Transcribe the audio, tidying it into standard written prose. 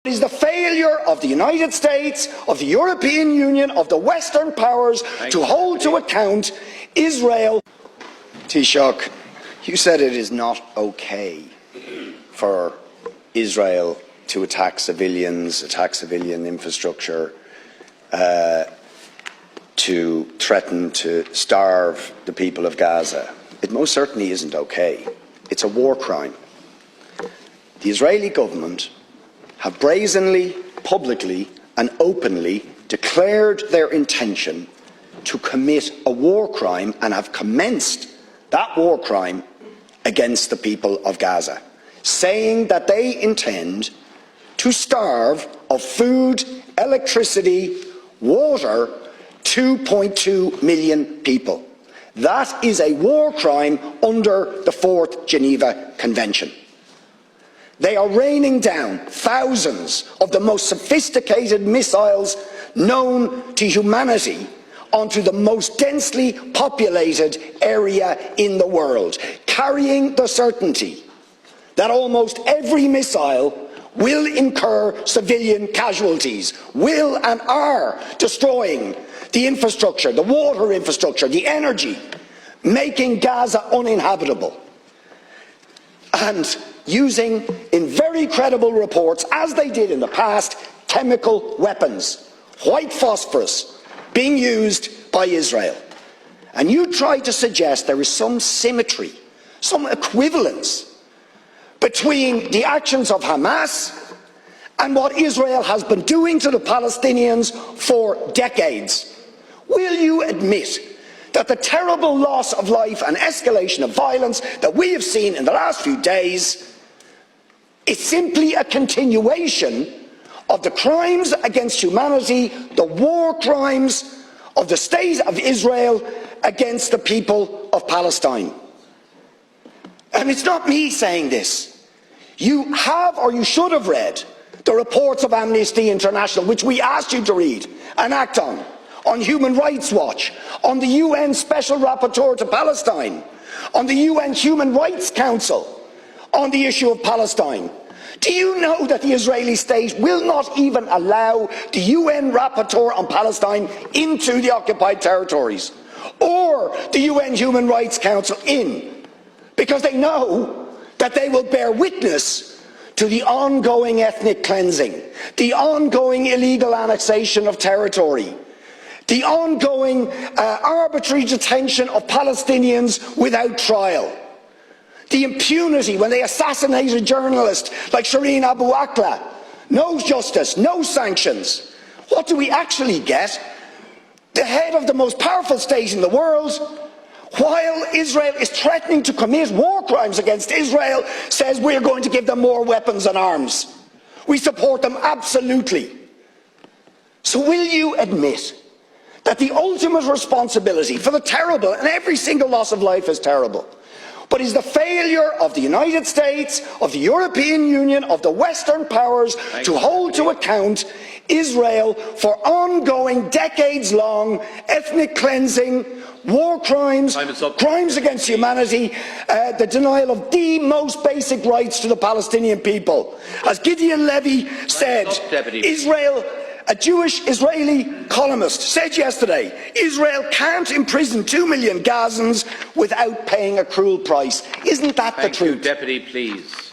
It is the failure of the United States, of the European Union, of the Western powers to hold to account Israel. Taoiseach, you said it is not okay for Israel to attack civilians, attack civilian infrastructure, to threaten to starve the people of Gaza. It most certainly isn't okay. It's a war crime. The Israeli government have brazenly, publicly and openly declared their intention to commit a war crime and have commenced that war crime against the people of Gaza, saying that they intend to starve of food, electricity, water 2.2 million people. That is a war crime under the 4th Geneva Convention. They are raining down thousands of the most sophisticated missiles known to humanity onto the most densely populated area in the world, carrying the certainty that almost every missile will incur civilian casualties, will and are destroying the infrastructure, the water infrastructure, the energy, making Gaza uninhabitable. And using, in very credible reports, as they did in the past, chemical weapons, white phosphorus, being used by Israel. And you try to suggest there is some symmetry, some equivalence between the actions of Hamas and what Israel has been doing to the Palestinians for decades. Will you admit that the terrible loss of life and escalation of violence that we have seen in the last few days is simply a continuation of the crimes against humanity, the war crimes of the state of Israel against the people of Palestine? And it's not me saying this. You have, or you should have read, the reports of Amnesty International, which we asked you to read and act on Human Rights Watch, on the UN Special Rapporteur to Palestine, on the UN Human Rights Council, on the issue of Palestine. Do you know that the Israeli state will not even allow the UN Rapporteur on Palestine into the occupied territories, or the UN Human Rights Council in, because they know that they will bear witness to the ongoing ethnic cleansing, the ongoing illegal annexation of territory, the ongoing arbitrary detention of Palestinians without trial, the impunity when they assassinate a journalist like Shireen Abu Akleh. No justice, no sanctions. What do we actually get? The head of the most powerful state in the world, while Israel is threatening to commit war crimes against Israel, says we're going to give them more weapons and arms. We support them absolutely. So will you admit that the ultimate responsibility for the terrible, and every single loss of life is terrible, but is the failure of the United States, of the European Union, of the Western powers to hold to account Israel for ongoing, decades-long ethnic cleansing, war crimes, crimes against humanity, the denial of the most basic rights to the Palestinian people? As Gideon Levy said, Israel, a Jewish Israeli columnist, said yesterday, Israel can't imprison 2 million Gazans without paying a cruel price. Isn't that the truth? Deputy, please.